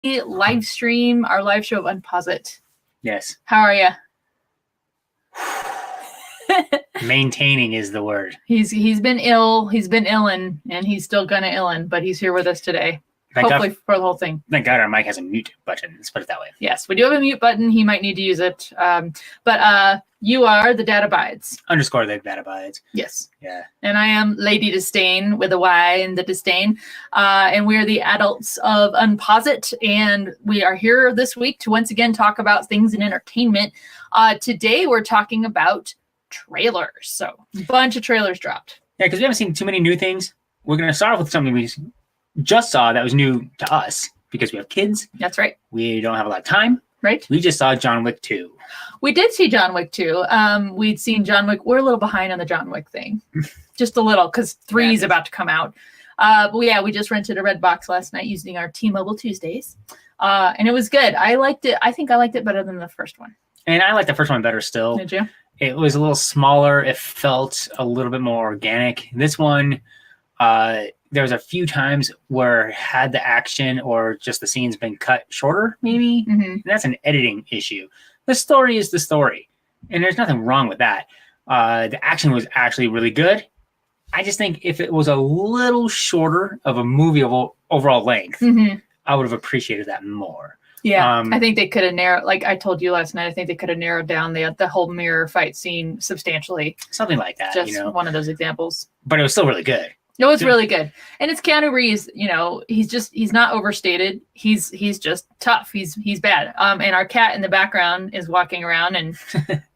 live stream, our live show of UnpauseIt. Yes. How are you? Maintaining is the word. He's been ill. He's been illin', and he's still gonna illin', but he's here with us today. Hopefully for the whole thing. Thank God our mic has a mute button. Let's put it that way. Yes, we do have a mute button. He might need to use it. But you are the Dad Abides. _ the Dad Abides. Yes. Yeah. And I am Lady Disdain with a Y in the disdain. And we're the adults of UnpauseIt. And we are here this week to once again talk about things in entertainment. Today we're talking about trailers. So a bunch of trailers dropped. Yeah, because we haven't seen too many new things. We're going to start off with something we just saw that was new to us because we have kids. That's right. We don't have a lot of time. Right. We just saw John Wick 2. We did see John Wick 2. We'd seen John Wick. We're a little behind on the John Wick thing. Just a little, because 3 is about to come out. But yeah, we just rented a red box last night using our T-Mobile Tuesdays. And it was good. I liked it. I think I liked it better than the first one. And I liked the first one better still. Did you? It was a little smaller. It felt a little bit more organic. This one, there was a few times where had the action or just the scenes been cut shorter, maybe. Mm-hmm. That's an editing issue. The story is the story, and there's nothing wrong with that. The action was actually really good. I just think if it was a little shorter of a movie of overall length, Mm-hmm. I would have appreciated that more. Yeah, I think they could have narrowed, like I told you last night, I think they could have narrowed down the whole mirror fight scene substantially. Something like that, Just one of those examples. But it was still really good. It was really good. And it's Keanu Reeves, he's not overstated. He's just tough. He's bad. And our cat in the background is walking around and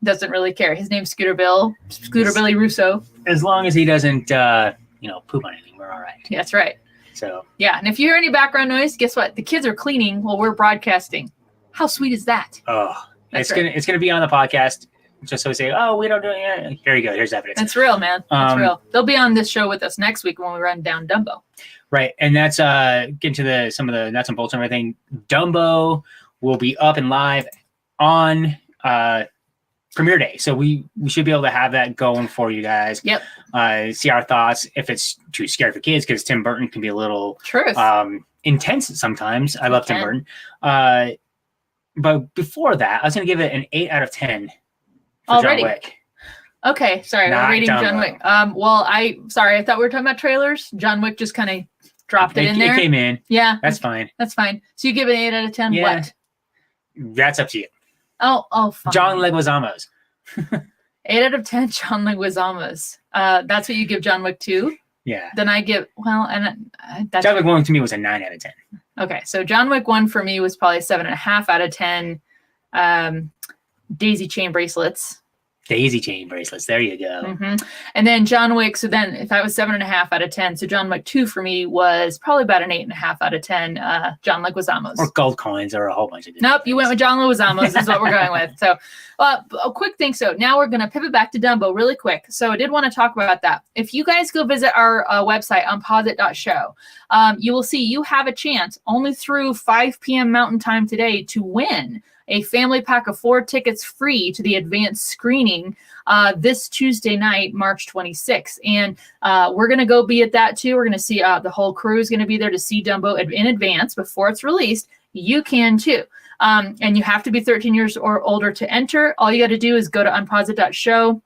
doesn't really care. His name's Scooter Billy Russo. As long as he doesn't, poop on anything, we're all right. Yeah, that's right. So yeah, and if you hear any background noise, guess what? The kids are cleaning while we're broadcasting. How sweet is that? Oh, it's gonna be on the podcast. Just so we say, oh, we don't do it. Here you go. Here's evidence. That's real, man. That's real. They'll be on this show with us next week when we run down Dumbo. Right, and that's get into some of the nuts and bolts and everything. Dumbo will be up and live on premiere day, so we should be able to have that going for you guys. Yep. See our thoughts. If it's too scary for kids, because Tim Burton can be a little intense sometimes. I love Tim Burton. But before that, I was going to give it an 8 out of 10. Already? John Wick. Okay, sorry. We're rating John Wick. I thought we were talking about trailers. John Wick just kind of dropped it in there. It came in. Yeah. That's fine. That's fine. So you give it an 8 out of 10? Yeah. What? That's up to you. Oh, fine. John Leguizamo. 8 out of 10 John Leguizamos. That's what you give John Wick 2? Yeah. Then I give, John Wick 1 to me was a 9 out of 10. Okay, so John Wick 1 for me was probably 7.5 out of 10. Daisy chain bracelets. There you go. Mm-hmm. And then John Wick. So then, if that was 7.5 out of 10, so John Wick 2 for me was probably about an 8.5 out of 10. John Leguizamos. Or gold coins, or a whole bunch of different Nope, you went with John Leguizamos. Is what we're going with. So, a quick thing. So now we're going to pivot back to Dumbo really quick. So I did want to talk about that. If you guys go visit our website, UnpauseIt.show, you will see you have a chance only through 5 p.m. Mountain Time today to win a family pack of 4 tickets free to the advanced screening this Tuesday night, March 26th. And we're going to go be at that too. We're going to see the whole crew is going to be there to see Dumbo in advance before it's released. You can too. And you have to be 13 years or older to enter. All you got to do is go to unpauseIt.show.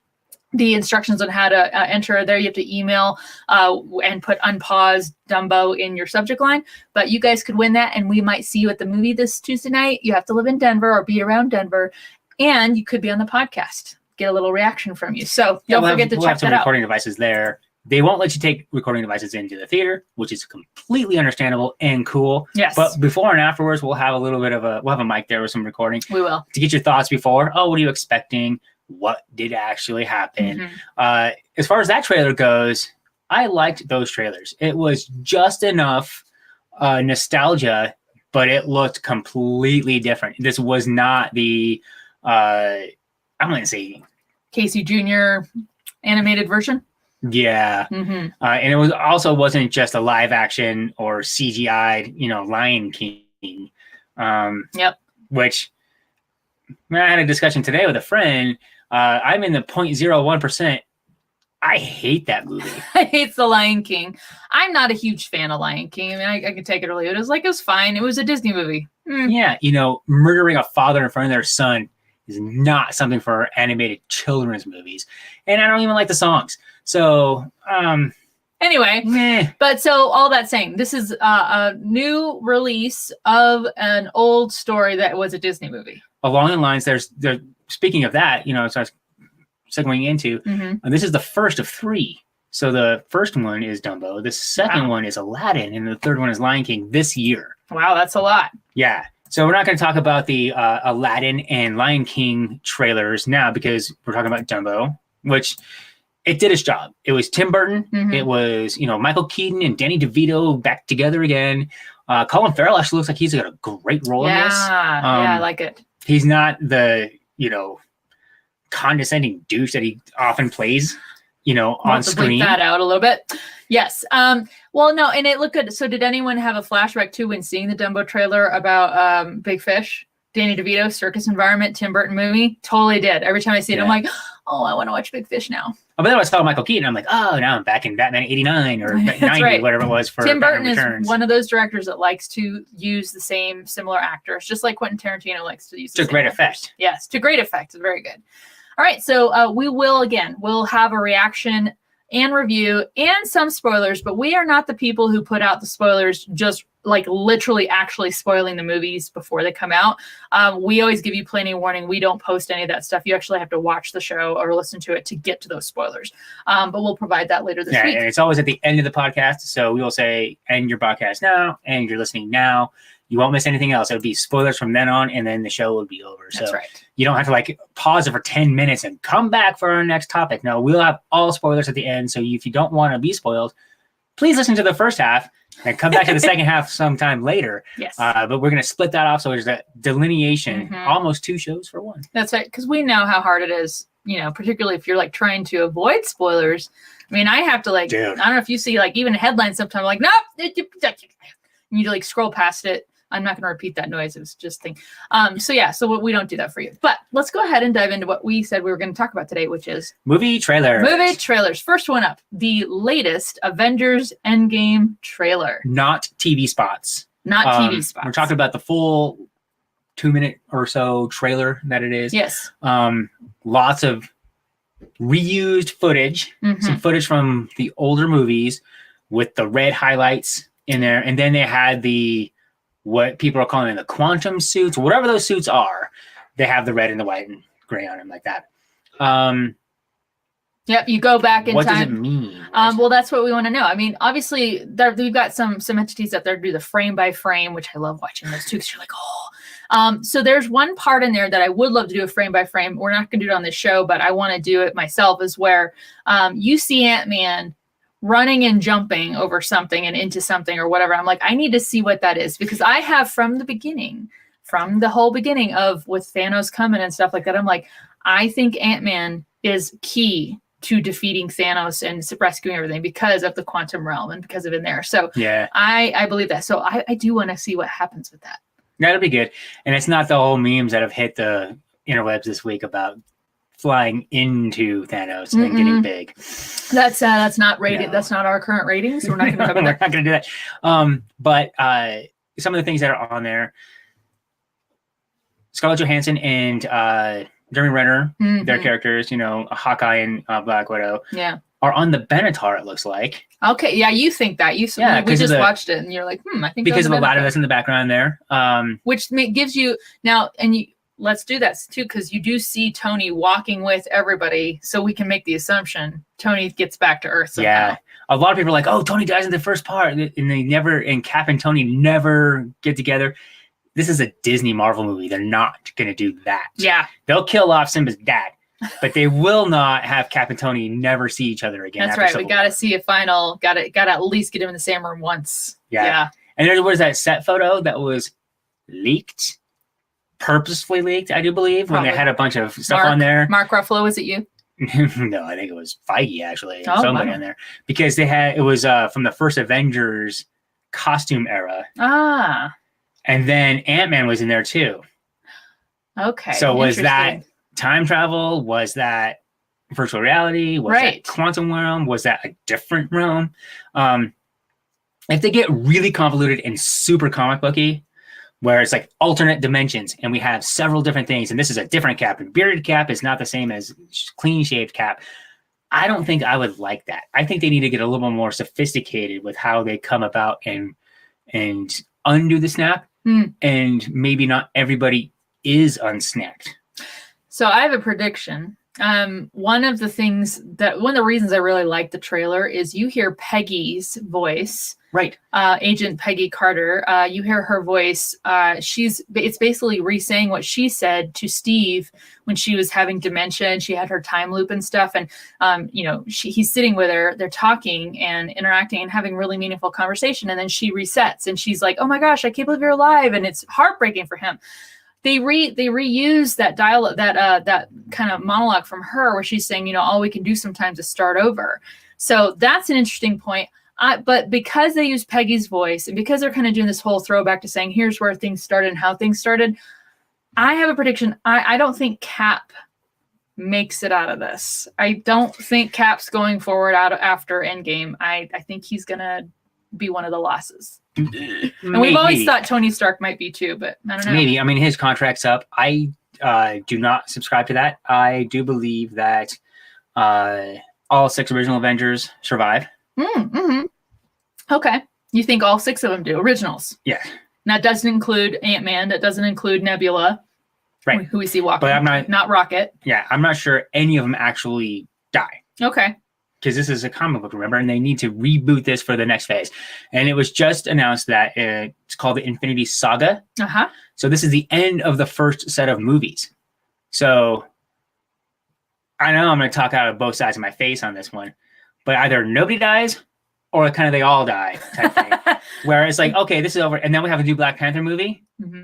The instructions on how to enter there. You have to email and put unpause Dumbo in your subject line. But you guys could win that, and we might see you at the movie this Tuesday night. You have to live in Denver or be around Denver, and you could be on the podcast. Get a little reaction from you. So don't forget to check that out. We'll have some recording devices there. They won't let you take recording devices into the theater, which is completely understandable and cool. Yes. But before and afterwards, we'll have a mic there with some recording. We will. To get your thoughts before. Oh, what are you expecting? What did actually happen? Mm-hmm. As far as that trailer goes, I liked those trailers. It was just enough nostalgia, but it looked completely different. This was not the, I'm going to say, Casey Jr. animated version. Yeah. Mm-hmm. And it wasn't just a live action or CGI'd, Lion King. Yep. Which I had a discussion today with a friend. I'm in the 0.01% I hate that movie. I hate The Lion King. I'm not a huge fan of Lion King. I mean, I could take it or leave it. It was fine. It was a Disney movie. Yeah, murdering a father in front of their son is not something for animated children's movies. And I don't even like the songs. So, anyway, meh. But so all that saying, this is a new release of an old story that was a Disney movie. Along the lines, speaking of that, so I was segueing into, and this is the first of 3. So the first one is Dumbo, the second one is Aladdin, and the third one is Lion King this year. Wow, that's a lot. Yeah. So we're not going to talk about the Aladdin and Lion King trailers now because we're talking about Dumbo, which it did its job. It was Tim Burton. It was, Michael Keaton and Danny DeVito back together again. Colin Farrell actually looks like he's got a great role in this. Yeah, I like it. He's not the, condescending douche that he often plays, on screen. Bleep that out a little bit. Yes. Well, no, and it looked good. So did anyone have a flashback too when seeing the Dumbo trailer about Big Fish? Danny DeVito, circus environment, Tim Burton movie? Totally did. Every time I see it, I'm like, oh, I want to watch Big Fish now. Oh, but then I saw Michael Keaton. I'm like, oh, now I'm back in Batman 89 or 90, right. Whatever it was for Tim Burton Returns. is one of those directors that likes to use the same similar actors, just like Quentin Tarantino likes to use. To great effect. Yes, to great effect. It's very good. All right, so we'll have a reaction and review and some spoilers, but we are not the people who put out the spoilers just like literally actually spoiling the movies before they come out. We always give you plenty of warning. We don't post any of that stuff. You actually have to watch the show or listen to it to get to those spoilers. But we'll provide that later this week. And it's always at the end of the podcast. So we will say, end your podcast now, and you're listening now. You won't miss anything else. It would be spoilers from then on, and then the show will be over. That's so right. You don't have to pause it for 10 minutes and come back for our next topic. No, we'll have all spoilers at the end. So if you don't want to be spoiled, please listen to the first half and come back to the second half sometime later. Yes. But we're going to split that off. So there's that delineation, almost 2 shows for one. That's right. Because we know how hard it is, particularly if you're trying to avoid spoilers. I mean, I have to Dude. I don't know if you see even headlines sometimes nope. And you scroll past it. I'm not going to repeat that noise. It was just thing. So we don't do that for you. But let's go ahead and dive into what we said we were going to talk about today, which is movie trailers. Movie trailers. First one up, the latest Avengers Endgame trailer. Not TV spots. Not TV spots. We're talking about the full 2-minute or so trailer that it is. Yes. Lots of reused footage, some footage from the older movies with the red highlights in there. And then they had what people are calling the quantum suits, whatever those suits are. They have the red and the white and gray on them like that. Yep, you go back in time. What does it mean? Well, that's what we want to know. I mean, obviously, we've got some entities out there do the frame by frame, which I love watching those too, because you're like, oh. So there's one part in there that I would love to do a frame by frame. We're not going to do it on this show, but I want to do it myself, is where you see Ant-Man running and jumping over something and into something or whatever. I'm like, I need to see what that is, because I have from the whole beginning of with Thanos coming and stuff like that. I'm like, I think Ant-Man is key to defeating Thanos and rescuing everything because of the quantum realm and because of in there. So yeah, I believe that. So I do want to see what happens with that. That'll be good. And it's not the whole memes that have hit the interwebs this week about flying into Thanos and getting big. That's not rated. No. That's not our current rating. So we're not going to cover that. We're not going to do that. But some of the things that are on there, Scarlett Johansson and Jeremy Renner, their characters, Hawkeye and Black Widow, are on the Benatar, it looks like. Okay, yeah, you think that. We just watched it, and you're like, I think because of a ladder that's in the background there. Which gives you, now, let's do that too, because you do see Tony walking with everybody, so we can make the assumption Tony gets back to Earth somehow. Yeah, a lot of people are like, oh, Tony dies in the first part, and Cap and Tony never get together. This is a Disney Marvel movie. They're not going to do that. Yeah. They'll kill off Simba's dad, but they will not have Cap and Tony never see each other again. That's right. We got to see a final, got to at least get him in the same room once. Yeah. And there was that set photo that was leaked, purposefully leaked, I do believe, Probably. when they had a bunch of stuff on there. Mark Ruffalo, was it you? No, I think it was Feige, actually. Somebody on there. Because it was from the first Avengers costume era. Ah. And then Ant-Man was in there too. Okay. So was that time travel? Was that virtual reality? Was that quantum realm? Was that a different realm? If they get really convoluted and super comic booky, where it's like alternate dimensions and we have several different things, and this is a different Cap, and bearded Cap is not the same as clean shaved Cap, I don't think I would like that. I think they need to get a little more sophisticated with how they come about and undo the snap, and maybe not everybody is unsnapped. So I have a prediction. One of the reasons I really like the trailer is you hear Peggy's voice. Right. Agent Peggy Carter. You hear her voice. It's basically re-saying what she said to Steve when she was having dementia and she had her time loop and stuff. And, he's sitting with her, they're talking and interacting and having really meaningful conversation. And then she resets and she's like, oh my gosh, I can't believe you're alive. And it's heartbreaking for him. They reuse that dialogue, that kind of monologue from her where she's saying, all we can do sometimes is start over. So that's an interesting point. But because they use Peggy's voice and because they're kind of doing this whole throwback to saying, here's where things started and how things started, I have a prediction. I don't think Cap makes it out of this. I don't think Cap's going forward after Endgame. I think he's going to be one of the losses. And we've always thought Tony Stark might be too, but I don't know. Maybe. I mean, his contract's up. I do not subscribe to that. I do believe that all 6 original Avengers survive. Mm-hmm. Okay. You think all 6 of them do? Originals? Yeah. And that doesn't include Ant-Man. That doesn't include Nebula. Right. Who we see walking. But I'm not Rocket. Yeah. I'm not sure any of them actually die. Okay. Because this is a comic book, remember? And they need to reboot this for the next phase. And it was just announced that it's called the Infinity Saga. Uh-huh. So this is the end of the first set of movies. So I know I'm going to talk out of both sides of my face on this one. But either nobody dies or kind of they all die type thing. Where it's like, okay, this is over. And then we have a new Black Panther movie. Mm-hmm.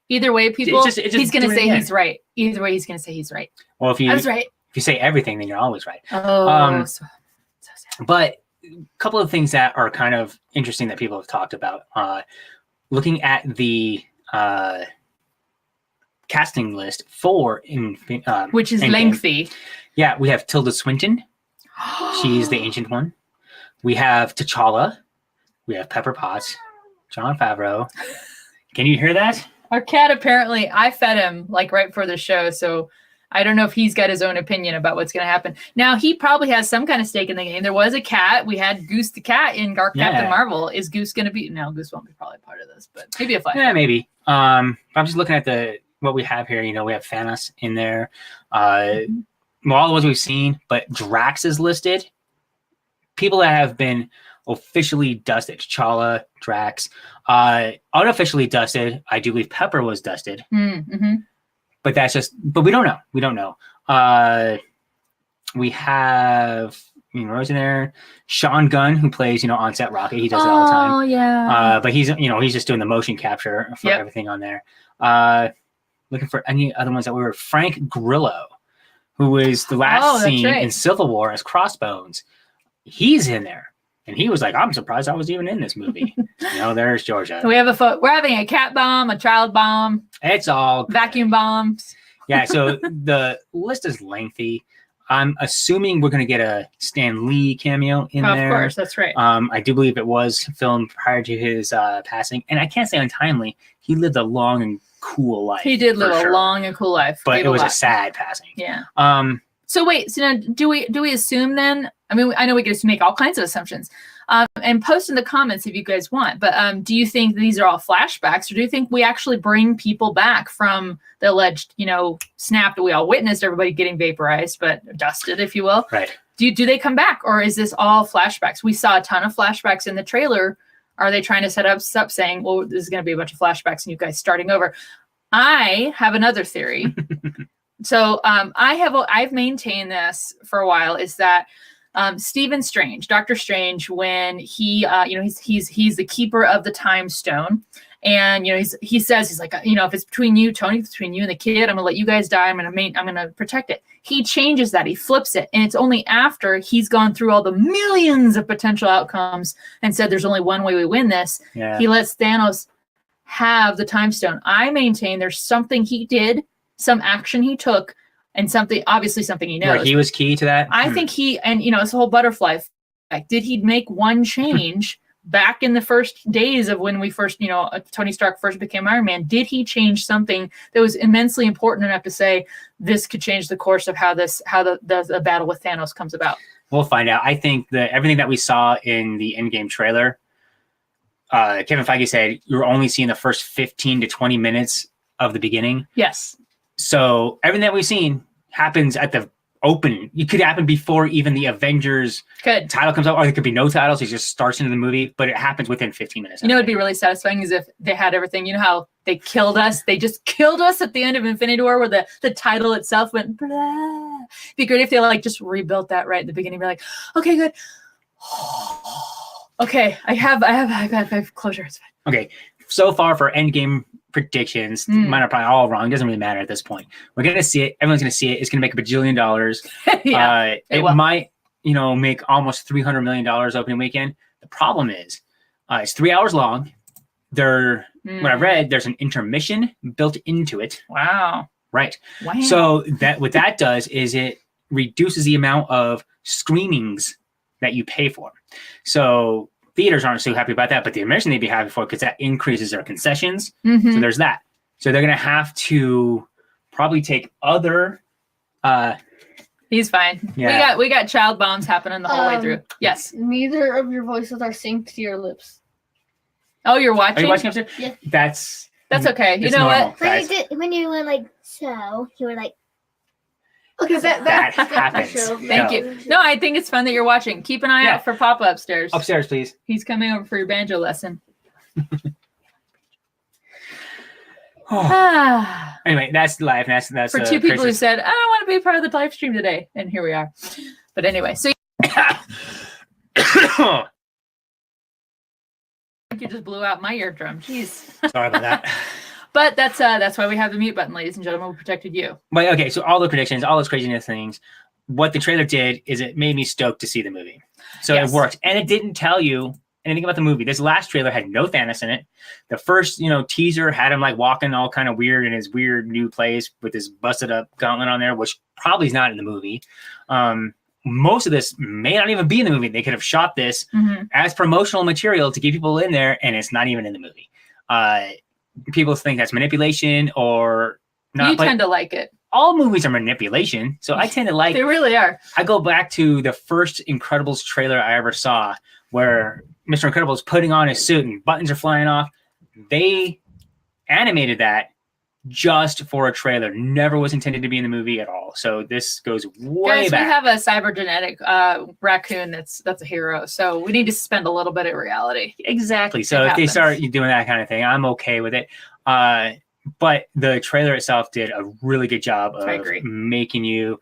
Either way, people, he's going to say he's right. Either way, he's going to say he's right. Well, I was right. If you say everything, then you're always right. Oh, so sad. But a couple of things that are kind of interesting that people have talked about. Looking at the casting list for which is Endgame. lengthy. Yeah, we have Tilda Swinton. She's the Ancient One. We have T'Challa. We have Pepper Potts. Jon Favreau. Can you hear that? Our cat, apparently, I fed him right before the show, so I don't know if he's got his own opinion about what's going to happen. Now, he probably has some kind of stake in the game. There was a cat. We had Goose the cat in Captain Marvel. Is Goose going to be... No, Goose won't be probably part of this, but maybe a flash. Yeah, maybe. I'm just looking at what we have here. We have Thanos in there. All the ones we've seen, but Drax is listed. People that have been officially dusted. T'Challa, Drax. Unofficially dusted, I do believe Pepper was dusted. Mm-hmm. But but we don't know. We don't know. We have Rose in there. Sean Gunn, who plays, on-set Rocket. He does it all the time. Oh, yeah. But he's just doing the motion capture for everything on there. Looking for any other ones that we were. Frank Grillo, who is the last scene in Civil War as Crossbones. He's in there. And he was like, I'm surprised I was even in this movie. There's Georgia. So we're having a cat bomb, a child bomb. It's all vacuum bombs. Yeah, so the list is lengthy. I'm assuming we're going to get a Stan Lee cameo in there. Of course, that's right. I do believe it was filmed prior to his passing. And I can't say untimely. He lived a long and cool life. He did live a long and cool life. But it was a sad passing. Yeah. So wait, so now do we assume then? I mean, I know we get to make all kinds of assumptions, and post in the comments if you guys want. But do you think these are all flashbacks, or do you think we actually bring people back from the alleged, snap that we all witnessed, everybody getting vaporized, but dusted, if you will? Right. Do they come back, or is this all flashbacks? We saw a ton of flashbacks in the trailer. Are they trying to set up saying, well, this is going to be a bunch of flashbacks and you guys starting over? I have another theory. So I've maintained this for a while, is that Stephen Strange, Doctor Strange, when he he's the keeper of the time stone, and he says, he's like, if it's between you, Tony, between you and the kid, I'm gonna let you guys die. I'm gonna protect it. He changes that. He flips it, and it's only after he's gone through all the millions of potential outcomes and said there's only one way we win this. Yeah. He lets Thanos have the time stone. I maintain there's something he did, some action he took and obviously something he knows. Where he was key to that? I think it's the whole butterfly effect. Did he make one change back in the first days of when we first, Tony Stark first became Iron Man? Did he change something that was immensely important enough to say this could change the course of how the battle with Thanos comes about? We'll find out. I think that everything that we saw in the Endgame trailer, Kevin Feige said you're only seeing the first 15 to 20 minutes of the beginning. Yes. So everything that we've seen happens at the open. It could happen before even the Avengers title comes out, or there could be no titles. It just starts into the movie, but it happens within 15 minutes. It'd be really satisfying is if they had everything. You know how they killed us? They just killed us at the end of Infinity War, where the title itself went blah. It'd be great if they just rebuilt that right at the beginning. Be like, okay, good. Okay, I have closure. It's fine. Okay, so far for Endgame predictions, mine are probably all wrong. It doesn't really matter at this point. We're gonna see it. Everyone's gonna see it. It's gonna make $1 bajillion. Yeah, it might, make almost $300 million opening weekend. The problem is, it's 3 hours long. When I read, there's an intermission built into it. Wow. Right. Wow. So what that does is it reduces the amount of screenings that you pay for. So theaters aren't so happy about that, but the intermission they'd be happy for because that increases their concessions. So there's that. So they're going to have to probably take other. He's fine. Yeah. We got child bombs happening the whole way through. Yes. Neither of your voices are synced to your lips. Oh, you're watching? Are you watching upstairs? Yeah. That's okay. You know normal, what? When you went like so, you were like. Okay, that happens. Thank you. No, I think it's fun that you're watching. Keep an eye out for Papa upstairs. Upstairs, please. He's coming over for your banjo lesson. Anyway, that's live. That's for two people who said, I don't want to be a part of the live stream today. And here we are. But anyway, so you just blew out my eardrum. Jeez. Sorry about that. But that's why we have the mute button, ladies and gentlemen. We protected you. But okay, so all the predictions, all those craziness things, what the trailer did is it made me stoked to see the movie. So It worked. And it didn't tell you anything about the movie. This last trailer had no Thanos in it. The first, teaser had him walking all kind of weird in his weird new place with his busted up gauntlet on there, which probably is not in the movie. Most of this may not even be in the movie. They could have shot this as promotional material to get people in there, and it's not even in the movie. People think that's manipulation or not. You tend to like it. All movies are manipulation, so I tend to like. They really are. I go back to the first Incredibles trailer I ever saw, where Mr. Incredible is putting on his suit and buttons are flying off. They animated that just for a trailer. Never was intended to be in the movie at all. So this goes way Guys, back. we have a cybergenetic raccoon that's a hero. So we need to spend a little bit of reality. Exactly. So if they start doing that kind of thing, I'm okay with it. But the trailer itself did a really good job of making you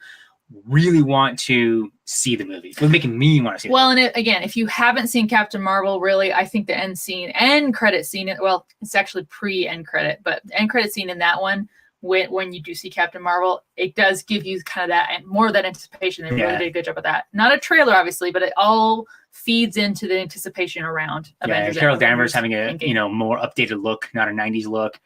really want to see the movie. It was making me want to see it. Well, and again, if you haven't seen Captain Marvel, really, I think the end credit scene, well, it's actually pre-end credit, but end credit scene in that one, when you do see Captain Marvel, it does give you kind of that, more of that anticipation. They really did a good job of that. Not a trailer, obviously, but it all feeds into the anticipation around Avengers. Carol Danvers having a more updated look, not a 90s look.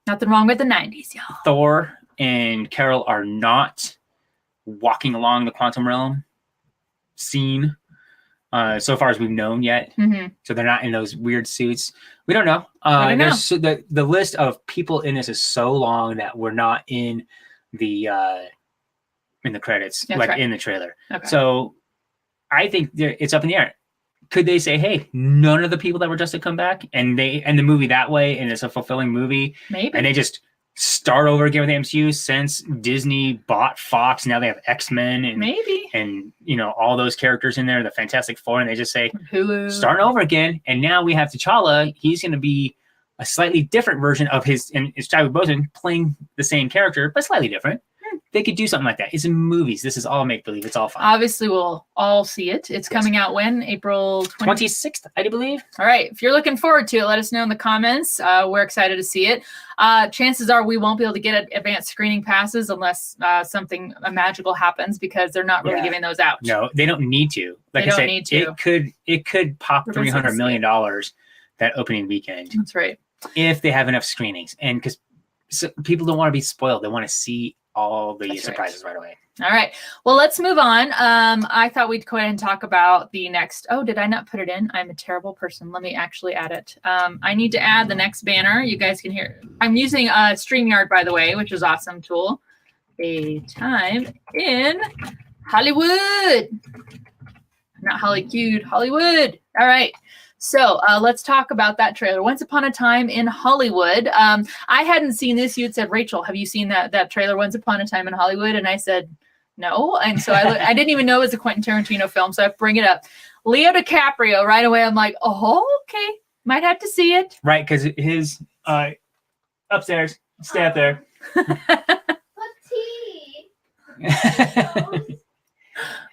Nothing wrong with the 90s, y'all. Thor and Carol are not walking along the quantum realm scene so far as we've known yet. So they're not in those weird suits. We don't know. The list of people in this is so long that we're not in the credits. That's right. In the trailer. Okay. So I think it's up in the air. Could they say, hey, none of the people that were just to come back and they end the movie that way and it's a fulfilling movie? Maybe. And they just start over again with the MCU since Disney bought Fox. Now they have X-Men and all those characters in there, the Fantastic Four, and they just say Hulu, starting over again. And now we have T'Challa. He's going to be a slightly different version of it's Chadwick Boseman playing the same character, but slightly different. They could do something like that. It's in movies. This is all make-believe. It's all fun. Obviously, we'll all see it. It's coming out when? April 26th, I do believe. All right. If you're looking forward to it, let us know in the comments. We're excited to see it. Chances are we won't be able to get advanced screening passes unless something magical happens because they're not really giving those out. No, they don't need to. Like I said, it could pop $300 million that opening weekend. That's right. If they have enough screenings. And because people don't want to be spoiled. They want to see all the That's surprises right away. All right. Well, let's move on. I thought we'd go ahead and talk about the next. Oh, did I not put it in? I'm a terrible person. Let me actually add it. I need to add the next banner. You guys can hear. I'm using StreamYard, by the way, which is awesome tool. A time in Hollywood. Not Hollywood, Hollywood. All right. So let's talk about that trailer. Once Upon a Time in Hollywood. I hadn't seen this. You had said, Rachel, have you seen that trailer, Once Upon a Time in Hollywood? And I said, no. And so I didn't even know it was a Quentin Tarantino film. So I bring it up. Leo DiCaprio, right away. I'm like, oh, okay. Might have to see it. Right, because his upstairs. Stay up there. What's tea?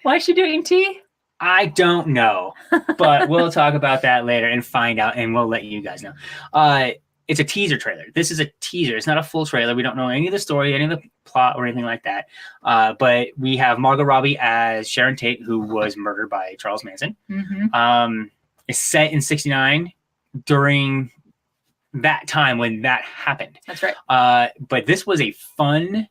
Why is she doing tea? I don't know, but we'll talk about that later and find out, and we'll let you guys know. It's a teaser trailer. This is a teaser. It's not a full trailer. We don't know any of the story, any of the plot, or anything like that. But we have Margot Robbie as Sharon Tate, who was murdered by Charles Manson. Mm-hmm. It's set in '69 during that time when that happened. That's right. But this was a fun,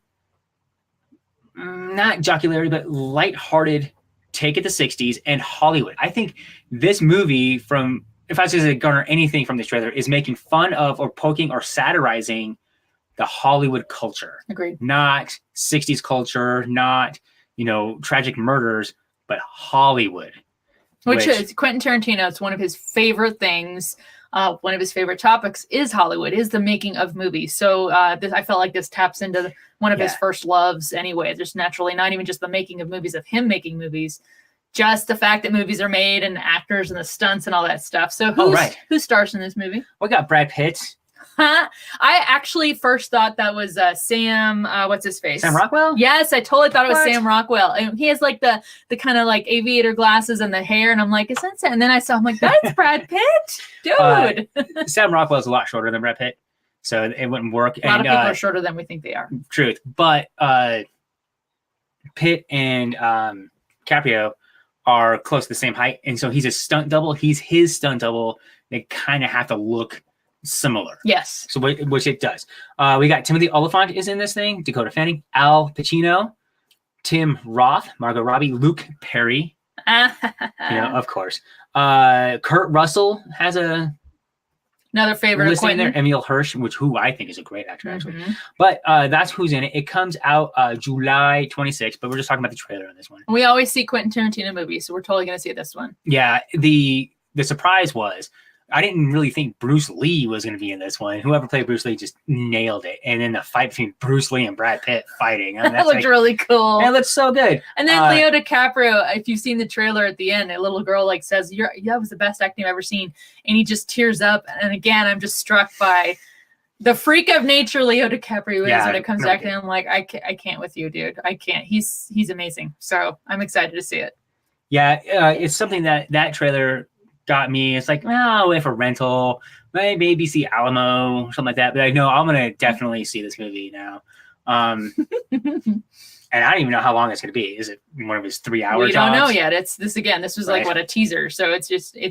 not jocularity, but lighthearted take at the 60s and Hollywood. I think this movie, from if I was to garner anything from this trailer, is making fun of or poking or satirizing the Hollywood culture. Agreed. Not 60s culture, not, tragic murders, but Hollywood. Which is Quentin Tarantino. It's one of his favorite things. One of his favorite topics is Hollywood, is the making of movies. So I felt like this taps into one of his first loves anyway. Just naturally, not even just the making of movies, of him making movies, just the fact that movies are made and the actors and the stunts and all that stuff. So who stars in this movie? We got Brad Pitt. I actually first thought that was Sam, what's his face? Sam Rockwell? Yes, I totally thought it was Sam Rockwell. And he has like the kind of like aviator glasses and the hair, and I'm like, is that Sam? And then I saw, I'm like, that's Brad Pitt? Dude. Sam Rockwell is a lot shorter than Brad Pitt, so it wouldn't work. A lot of people are shorter than we think they are. Truth. But Pitt and Caprio are close to the same height, and so he's a stunt double. He's his stunt double. They kind of have to look similar. Yes. So which it does. We got Timothy Olyphant is in this thing. Dakota Fanning, Al Pacino, Tim Roth, Margot Robbie, Luke Perry. Of course. Kurt Russell has another favorite of Quentin. There. Emil Hirsch, who I think is a great actor actually. But that's who's in it. It comes out July 26th, but we're just talking about the trailer on this one. We always see Quentin Tarantino movies, so we're totally going to see this one. Yeah. The surprise was, I didn't really think Bruce Lee was going to be in this one. Whoever played Bruce Lee just nailed it. And then the fight between Bruce Lee and Brad Pitt fighting. I mean, that looked really cool. It looks so good. And then Leo DiCaprio, if you've seen the trailer at the end, a little girl says, that was the best acting I've ever seen. And he just tears up. And again, I'm just struck by the freak of nature Leo DiCaprio is when it comes back to him. I'm like, I can't with you, dude. I can't. He's amazing. So I'm excited to see it. Yeah, it's something that trailer got me. It's like, if a rental, maybe see Alamo, something like that. But I know I'm gonna definitely see this movie now. And I don't even know how long it's gonna be. Is it one of his 3 hours? We don't know yet. This was like a teaser, so it's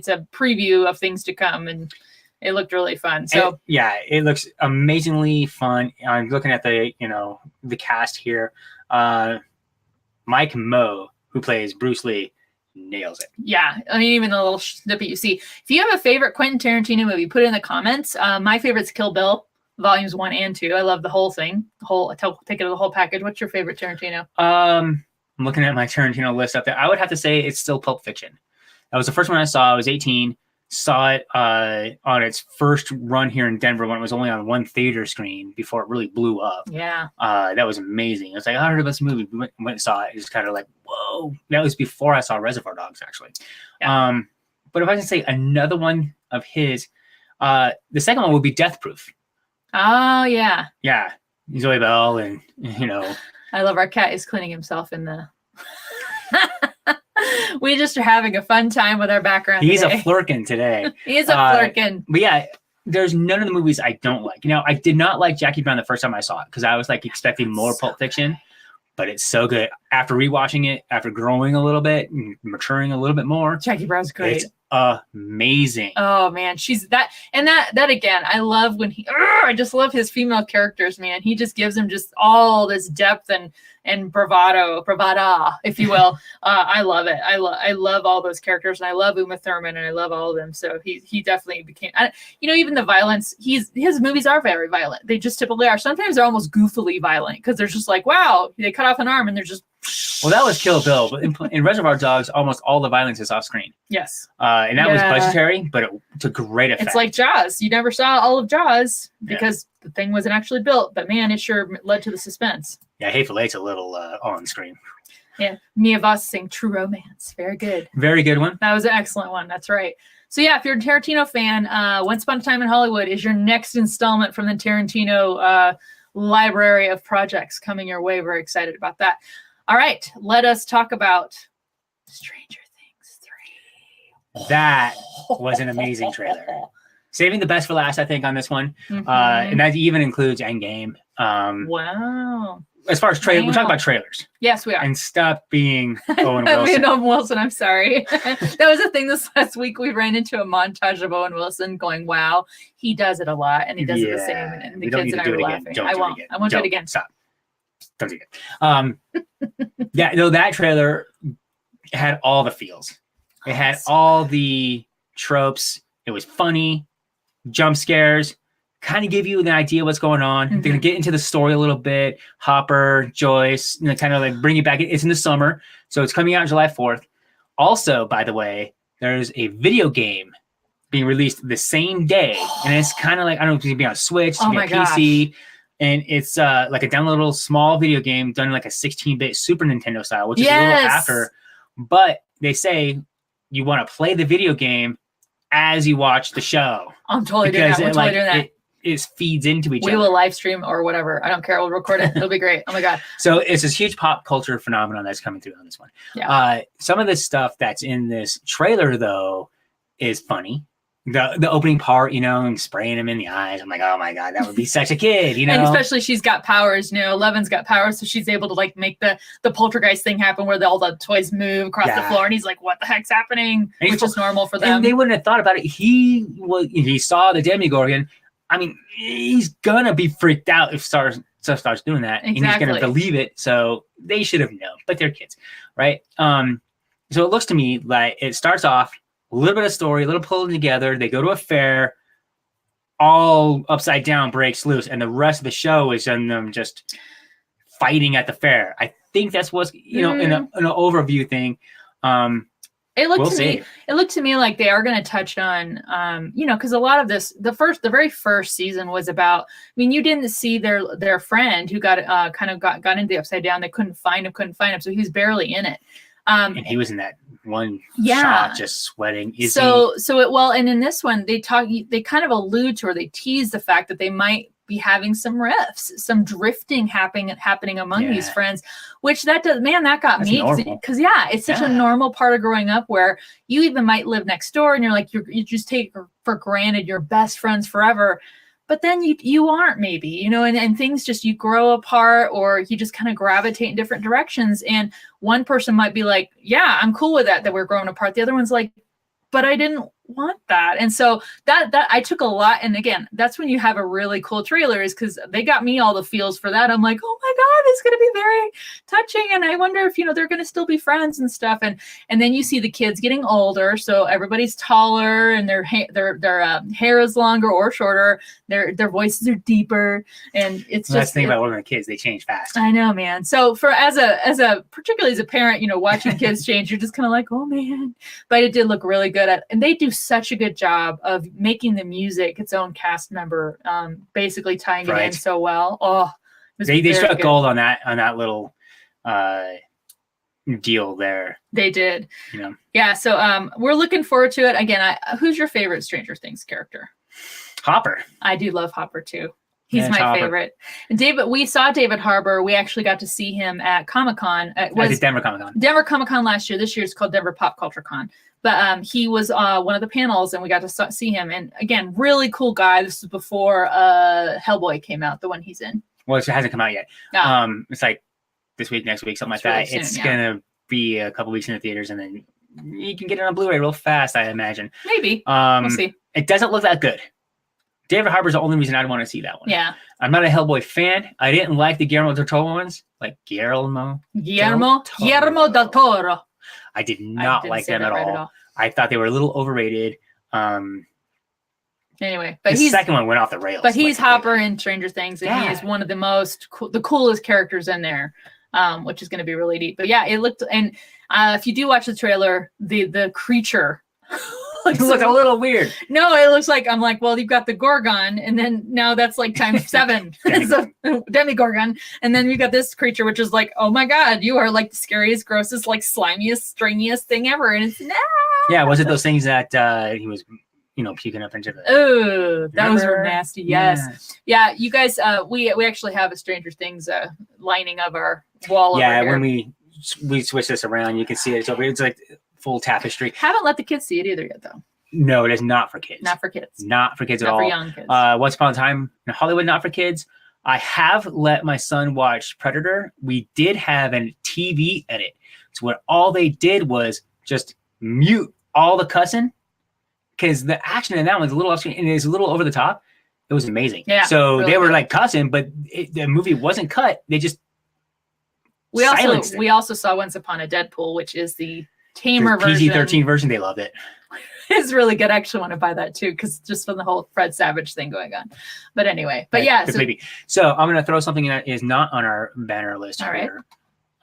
a preview of things to come, and it looked really fun. So it looks amazingly fun. I'm looking at the cast here. Mike Moe, who plays Bruce Lee, nails it. Yeah, I mean, even the little snippet you see. If you have a favorite Quentin Tarantino movie, put it in the comments. My favorite's Kill Bill, volumes 1 and 2. I love the whole thing, take it the whole package. What's your favorite Tarantino? I'm looking at my Tarantino list up there. I would have to say it's still Pulp Fiction. That was the first one I saw. I was 18. Saw it on its first run here in Denver when it was only on one theater screen before it really blew up. Yeah. That was amazing. I was like, I heard about this movie. We went and saw it. It was kind of like, whoa. That was before I saw Reservoir Dogs, actually. Yeah. But if I can say another one of his, the second one would be Death Proof. Oh, yeah. Yeah. Zoe Bell and, I love our cat is cleaning himself in the... We just are having a fun time with our background. He's a flirkin today. He's a flirkin. But yeah, there's none of the movies I don't like. I did not like Jackie Brown the first time I saw it because I was like expecting more Pulp Fiction, but it's so good. After rewatching it, after growing a little bit and maturing a little bit more, Jackie Brown's great. It's amazing. Oh man, she's that, and that again. I love when I just love his female characters, man. He just gives them just all this depth and bravada, if you will. I love it. I love all those characters, and I love Uma Thurman, and I love all of them. So he definitely became, even the violence. His movies are very violent. They just typically are. Sometimes they're almost goofily violent because they're just like, wow, they cut off an arm and they're just. Well, that was Kill Bill, but in Reservoir Dogs, almost all the violence is off screen. Yes. And that was budgetary, but it took great effect. It's like Jaws. You never saw all of Jaws because the thing wasn't actually built, but man, it sure led to the suspense. Yeah, Hateful Eight's a little on screen. Yeah, Mia Voss saying True Romance. Very good. Very good one. That was an excellent one. That's right. So yeah, if you're a Tarantino fan, Once Upon a Time in Hollywood is your next installment from the Tarantino library of projects coming your way. Very excited about that. All right, let us talk about Stranger Things 3. That was an amazing trailer. Saving the best for last, I think, on this one. Mm-hmm. And that even includes Endgame. Wow. As far as trailers, we're talking about trailers. Yes, we are. And stop being Owen I Wilson. mean, Owen Wilson, I'm sorry. That was a thing this last week. We ran into a montage of Owen Wilson going, wow, he does it a lot, and he does it the same. And the kids and I were laughing. I won't do it again. Stop. Don't do it. Yeah, no, that trailer had all the feels. It had all the tropes. It was funny, jump scares, kind of give you an idea what's going on. Mm-hmm. They're going to get into the story a little bit. Hopper, Joyce, kind of like bring you back. It's in the summer, so it's coming out July 4th. Also, by the way, there's a video game being released the same day, and it's kind of like, I don't know if it's going to be on Switch, it's going to be on PC. Gosh. And it's like a downloadable small video game done in like a 16-bit Super Nintendo style, which is a little after. But they say you want to play the video game as you watch the show. I'm totally doing that. We're totally doing that. It feeds into each other. We will live stream or whatever. I don't care. We'll record it. It'll be great. Oh my God. So it's this huge pop culture phenomenon that's coming through on this one. Yeah. Some of the stuff that's in this trailer, though, is funny. The opening part, and spraying him in the eyes. I'm like, oh my God, that would be such a kid, And especially she's got powers, Eleven's got powers, so she's able to like make the poltergeist thing happen where all the toys move across the floor, and he's like, what the heck's happening? Which is normal for them. And they wouldn't have thought about it. He saw the Demogorgon. I mean, he's gonna be freaked out if stuff starts doing that. Exactly. And he's gonna believe it. So they should have known, but they're kids, right? So it looks to me like it starts off a little bit of story, a little pulling together. They go to a fair, all upside down breaks loose, and the rest of the show is in them just fighting at the fair. I think that's what's in an overview thing. It looked to me like they are going to touch on, because a lot of this, the very first season was about. I mean, you didn't see their friend who got into the upside down. They couldn't find him, so he was barely in it. And he was in that one shot, just sweating. And in this one, they kind of allude to, or they tease the fact that they might be having some rifts, some drifting happening among these friends, which that got me, because it's such a normal part of growing up where you even might live next door and you're like, you just take for granted your best friends forever. But then you aren't, maybe, and things just, you grow apart, or you just kind of gravitate in different directions. And one person might be like, yeah, I'm cool with that we're growing apart. The other one's like, but I didn't want that. And so that I took a lot. And again, that's when you have a really cool trailer, is because they got me all the feels for that. I'm like, oh my God, it's going to be very touching. And I wonder if, they're going to still be friends and stuff. And then you see the kids getting older. So everybody's taller, and their hair is longer or shorter. Their voices are deeper. And it's that's the thing about working with kids. They change fast. I know, man. So particularly as a parent, watching kids change, you're just kind of like, oh man, but it did look really good and they do such a good job of making the music its own cast member, basically tying it in so well. Oh, they struck gold on that little deal there. They did. Yeah. So we're looking forward to it. Again, who's your favorite Stranger Things character? Hopper. I do love Hopper too. He's my favorite. And we saw David Harbour. We actually got to see him at Comic-Con. It was Denver Comic-Con. Denver Comic-Con last year. This year it's called Denver Pop Culture Con. But he was one of the panels, and we got to see him. And again, really cool guy. This is before Hellboy came out, the one he's in. Well, it hasn't come out yet. No. It's like this week, next week, something like really that. soon, it's going to be a couple weeks in the theaters, and then you can get it on Blu-ray real fast, I imagine. Maybe. We'll see. It doesn't look that good. David Harbour's the only reason I'd want to see that one. Yeah. I'm not a Hellboy fan. I didn't like the Guillermo del Toro ones, like Guillermo del Toro. I did not like them at all. I thought they were a little overrated. Anyway, but the second one went off the rails. But he's Hopper in Stranger Things, and he is one of the coolest characters in there, which is going to be really neat. But yeah, it looked, and if you do watch the trailer, the creature looks a little weird. No, it looks like, I'm like, well, you've got the Gorgon, and then now that's like times 7. So, Demigorgon, and then you got this creature, which is like, oh my god, you are like the scariest, grossest, like slimiest, stringiest thing ever, and it's Yeah, was it those things that he was, puking up into the... Oh, those were nasty. Yes. Yeah, you guys, we actually have a Stranger Things lining of our wall. Yeah, over here. when we switch this around, you can see it. It's over. It's like full tapestry. Haven't let the kids see it either yet, though. No, it is not for kids. Not for kids. Not for kids at not all. For young kids. Once upon a time in Hollywood, not for kids. I have let my son watch Predator. We did have a TV edit. So what all they did was just mute all the cussing, because the action in that one's a little off-screen and it's a little over the top. It was amazing. Yeah. So really they were good. like cussing, but the movie wasn't cut. They just silenced it. We also saw Once Upon a Deadpool, which is the tamer version. PG-13 version. They loved it. It's really good. I actually want to buy that too, because just from the whole Fred Savage thing going on. But anyway, but yeah. So I'm going to throw something that is not on our banner list here.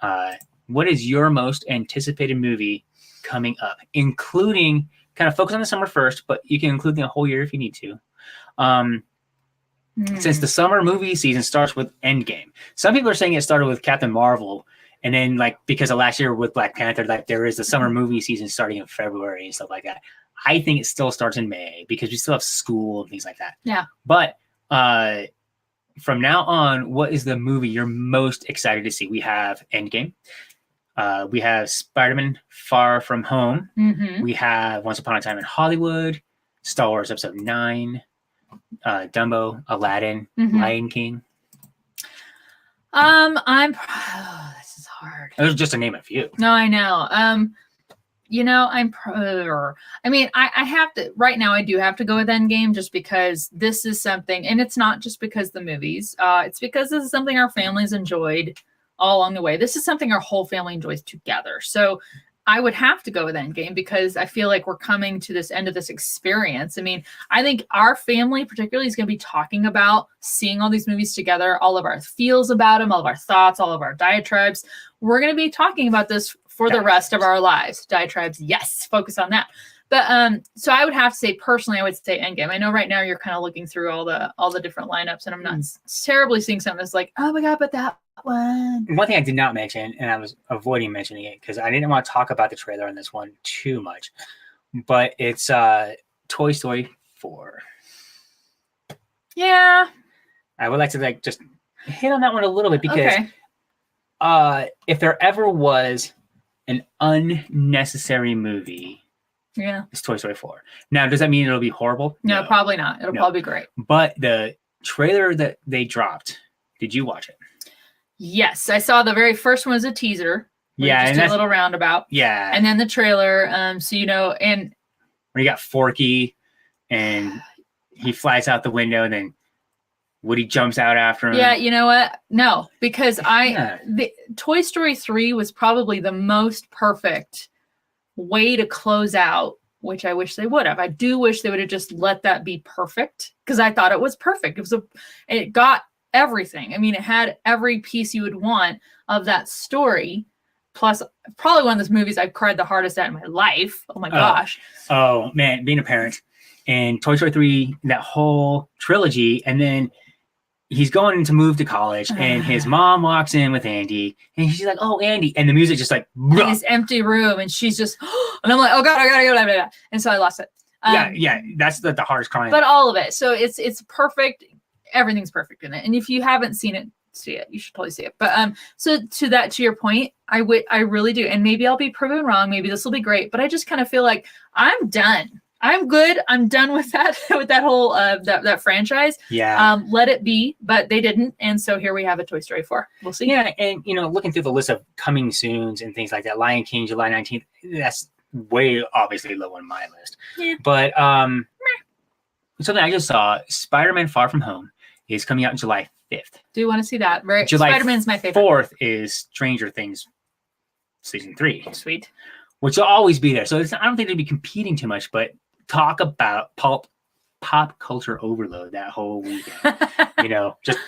Right. What is your most anticipated movie coming up, including kind of focus on the summer first, but you can include the whole year if you need to. Since the summer movie season starts with Endgame, some people are saying it started with Captain Marvel, and then like because of last year with Black Panther, like there is a summer movie season starting in February and stuff like that. I think it still starts in May because we still have school and things like that. Yeah. But from now on, what is the movie you're most excited to see? We have Endgame. We have Spider-Man Far From Home. Mm-hmm. We have Once Upon a Time in Hollywood, Star Wars Episode 9, Dumbo, Aladdin, Lion King. This is hard. It was just to name a few. No, I know. I mean, I have to, right now I do have to go with Endgame just because this is something, and it's not just because the movies, it's because this is something our families enjoyed all along the way. This is something our whole family enjoys together. So I would have to go with Endgame because I feel like we're coming to this end of this experience. I mean, I think our family particularly is going to be talking about seeing all these movies together, all of our feels about them, all of our thoughts, all of our diatribes. We're going to be talking about this for the rest of our lives. Diatribes, yes, focus on that. But so I would have to say personally, I would say Endgame. I know right now you're kind of looking through all the different lineups, and I'm not terribly seeing something that's like, oh my god, but that one. One thing I did not mention, and I was avoiding mentioning it because I didn't want to talk about the trailer on this one too much, but it's Toy Story 4. Yeah, I would like to just hit on that one a little bit because if there ever was an unnecessary movie, it's Toy Story 4. Now, does that mean it'll be horrible? No, probably not. It'll probably be great. But the trailer that they dropped, did you watch it? Yes, I saw the very first one as a teaser. Yeah, just a little roundabout. Yeah, and then the trailer. So and when you got Forky, and he flies out the window, and then Woody jumps out after him. Yeah, you know what? No, because the Toy Story 3 was probably the most perfect way to close out, which I wish they would have. I do wish they would have just let that be perfect because I thought it was perfect. It got everything. I mean, it had every piece you would want of that story. Plus, probably one of those movies I've cried the hardest at in my life. Oh my gosh. Oh man, being a parent and Toy Story 3, that whole trilogy, and then he's going to move to college, and his mom walks in with Andy, and she's like, "Oh, Andy," and the music just like in this empty room, and she's just, and I'm like, "Oh God, I gotta go!" Blah, blah, blah. And so I lost it. Yeah, that's the hardest crying. But all of it, so it's perfect. Everything's perfect in it, and if you haven't seen it, see it. You should totally see it. But so to your point, I really do, and maybe I'll be proven wrong. Maybe this will be great, but I just kind of feel like I'm done. I'm good. I'm done with that whole that franchise. Yeah. Let it be, but they didn't, and so here we have a Toy Story 4. We'll see. Yeah, and looking through the list of coming soons and things like that, Lion King, July 19th. way obviously low on my list. Yeah. But something I just saw, Spider-Man Far From Home is coming out July 5th. Do you want to see that? July Spider-Man's my favorite. 4th is Stranger Things season 3. Sweet. Which will always be there. So I don't think they'd be competing too much, but talk about pop culture overload that whole weekend. Just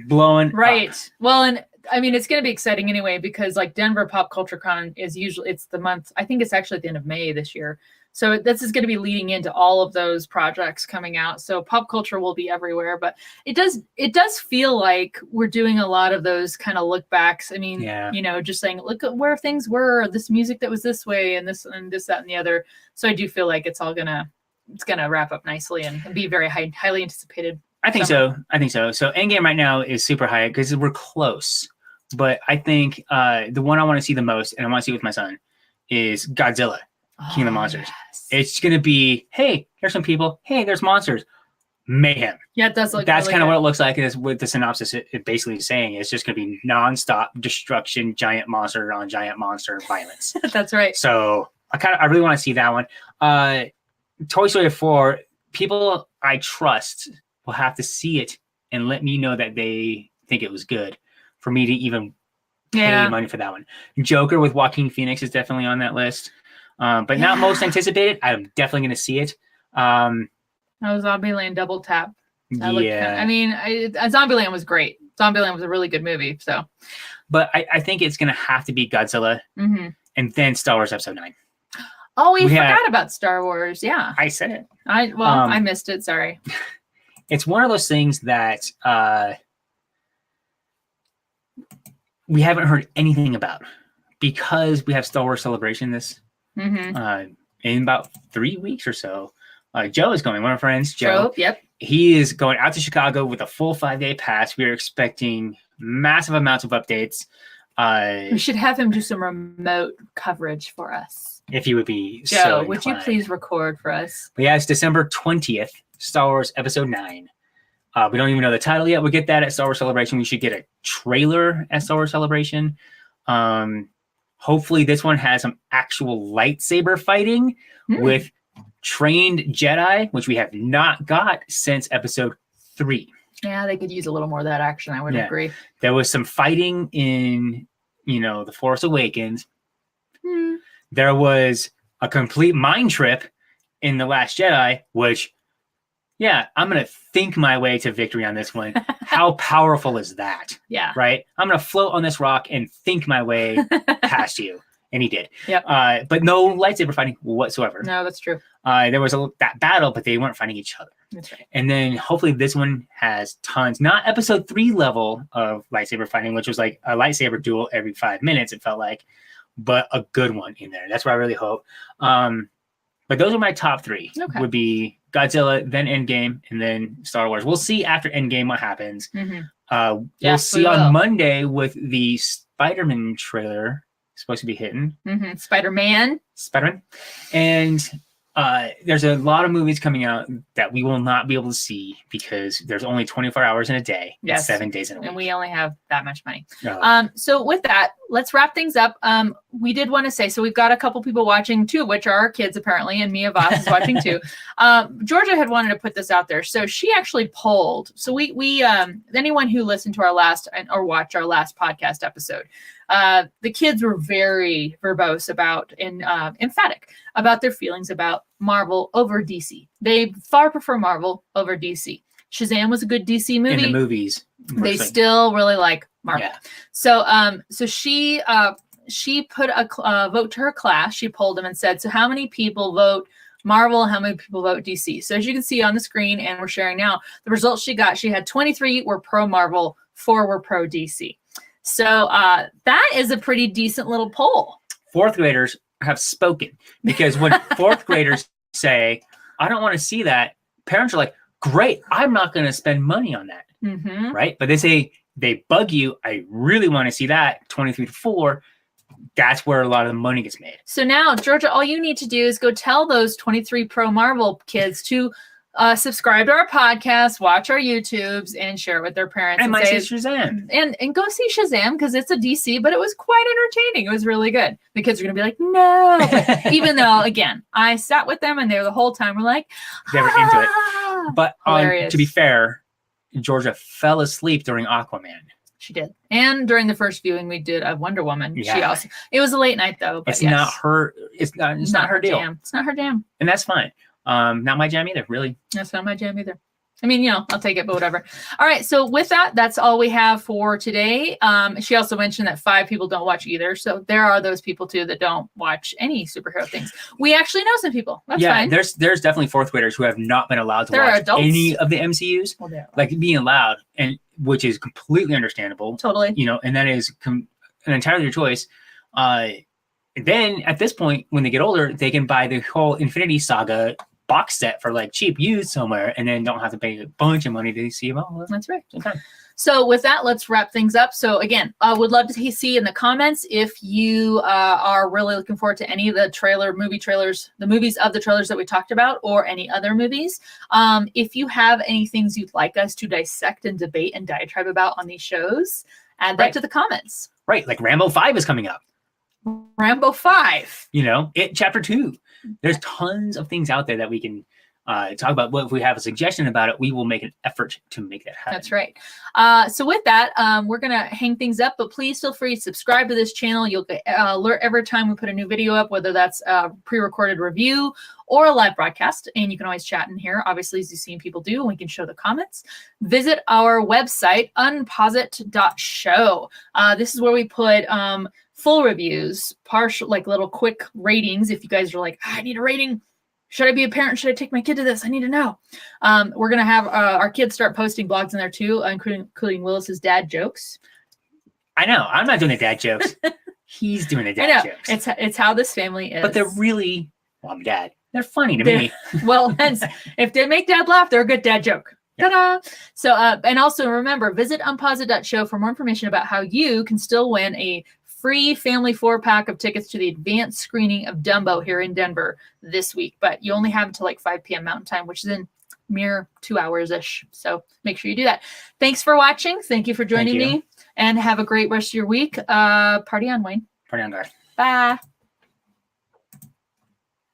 blowing Right. up. Well, and I mean, it's going to be exciting anyway, because like Denver Pop Culture Con is usually, it's the month, I think it's actually at the end of May this year. So this is going to be leading into all of those projects coming out. So pop culture will be everywhere, but it does feel like we're doing a lot of those kind of look backs. I mean, just saying, look at where things were, this music that was this way and this, that, and the other. So I do feel like it's gonna wrap up nicely and be very highly anticipated. I think so. So Endgame right now is super high because we're close. But I think the one I want to see the most, and I want to see with my son, is Godzilla, King of the Monsters. Yes. It's going to be, hey, here's some people. Hey, there's monsters. Mayhem. Yeah, it does look That's really kind of good. what it looks like. Is what the synopsis it basically is saying. It's just going to be nonstop destruction, giant monster on giant monster violence. That's right. So I really want to see that one. Toy Story 4, people I trust will have to see it and let me know that they think it was good for me to even pay money for that one. Joker with Joaquin Phoenix is definitely on that list. But not most anticipated. I'm definitely going to see it. Zombieland Double Tap. Zombieland was great. Zombieland was a really good movie. So, but I think it's going to have to be Godzilla, and then Star Wars Episode 9. Oh, we forgot about Star Wars. Yeah, I said it. I missed it. Sorry. It's one of those things that we haven't heard anything about because we have Star Wars Celebration in about 3 weeks or so. Joe is going. One of our friends, Joe. Yep. He is going out to Chicago with a full 5-day pass. We are expecting massive amounts of updates. We should have him do some remote coverage for us. If he would be Joe, so would you inclined. please record for us? But yeah, it's December 20th, Star Wars Episode 9. We don't even know the title yet. We'll get that at Star Wars Celebration. We should get a trailer at Star Wars Celebration. Hopefully this one has some actual lightsaber fighting with trained Jedi, which we have not got since Episode 3. Yeah, they could use a little more of that action. I would agree. There was some fighting in, The Force Awakens. There was a complete mind trip in The Last Jedi, which, I'm going to think my way to victory on this one. How powerful is that? Yeah. Right? I'm going to float on this rock and think my way past you. And he did. Yep. But no lightsaber fighting whatsoever. No, that's true. There was that battle, but they weren't fighting each other. That's right. And then hopefully this one has tons, not Episode 3 level of lightsaber fighting, which was like a lightsaber duel every 5 minutes, it felt like, but a good one in there. That's what I really hope. But those are my top 3. Would be Godzilla, then Endgame, and then Star Wars. We'll see after Endgame what happens. We'll see on Monday with the Spider-Man trailer supposed to be hitting. Spider-Man. And there's a lot of movies coming out that we will not be able to see because there's only 24 hours in a day and 7 days in a week. And we only have that much money. So with that, let's wrap things up. We did want to say, so we've got a couple people watching too, which are our kids apparently, and Mia Voss is watching too. Georgia had wanted to put this out there. So she actually polled. So we anyone who listened to our last or watched our last podcast episode, the kids were very verbose about and emphatic about their feelings about Marvel over DC. They far prefer Marvel over DC. Shazam was a good DC movie. In the movies. They still really like Marvel. Yeah. So she put a vote to her class. She polled them and said, so how many people vote Marvel? How many people vote DC? So as you can see on the screen, and we're sharing now, the results she had 23 were pro Marvel, 4 were pro DC. So that is a pretty decent little poll. 4th graders have spoken because when 4th graders say, I don't want to see that, parents are like, great, I'm not going to spend money on that. Right? But they bug you. I really want to see that 23 to 4. That's where a lot of the money gets made. So now, Georgia, all you need to do is go tell those 23 pro Marvel kids to subscribe to our podcast, watch our YouTubes, and share it with their parents. And my say, sister Shazam. And go see Shazam because it's a DC, but it was quite entertaining. It was really good. The kids are gonna be like, no, but even though again, I sat with them and they were the whole time were like, They were into it. "Ah." But Hilarious. to be fair, Georgia fell asleep during Aquaman. She did. And during the first viewing we did of Wonder Woman, she Yeah. also it was a late night though. But It's not her. It's not her deal, jam. It's not her jam. and that's fine. Not my jam either. Really. That's not my jam either. I mean, I'll take it, but whatever. All right. So with that, that's all we have for today. She also mentioned that 5 people don't watch either. So there are those people too that don't watch any superhero things. We actually know some people. That's fine. There's definitely 4th graders who have not been allowed to There are watch adults. any of the MCUs, Well, they're like being allowed, and which is completely understandable. totally. And that is an entirely your choice. Then at this point, when they get older, they can buy the whole Infinity Saga box set for like cheap used somewhere, and then don't have to pay a bunch of money to see them all. That's right. Okay. So with that, let's wrap things up. So again, I would love to see in the comments if you are really looking forward to any of the movie trailers, the movies of the trailers that we talked about, or any other movies. If you have any things you'd like us to dissect and debate and diatribe about on these shows, add that Right. to the comments. Right, like Rambo 5 is coming up. Rambo 5. It Chapter 2. There's tons of things out there that we can talk about. Well, if we have a suggestion about it, we will make an effort to make that happen. That's right. So with that, we're going to hang things up, but please feel free to subscribe to this channel. You'll get alert every time we put a new video up, whether that's a pre-recorded review or a live broadcast. And you can always chat in here, obviously, as you've seen people do, and we can show the comments. Visit our website, UnpauseIt.show. This is where we put full reviews, partial, like little quick ratings. If you guys are like, I need a rating. Should I be a parent? Should I take my kid to this? I need to know. We're going to have our kids start posting blogs in there too, including Willis's dad jokes. I know. I'm not doing the dad jokes. He's doing the dad jokes. It's how this family is. But they're really, well, I'm dad. They're funny to me. Well, hence, if they make dad laugh, they're a good dad joke. Yeah. Ta-da! So, and also remember, visit UnpauseIt.show for more information about how you can still win a free family 4-pack of tickets to the advanced screening of Dumbo here in Denver this week. But you only have until like 5 p.m. Mountain Time, which is in mere 2 hours-ish. So make sure you do that. Thanks for watching. Thank you for joining me. And have a great rest of your week. Party on, Wayne. Party on, Garth. Bye.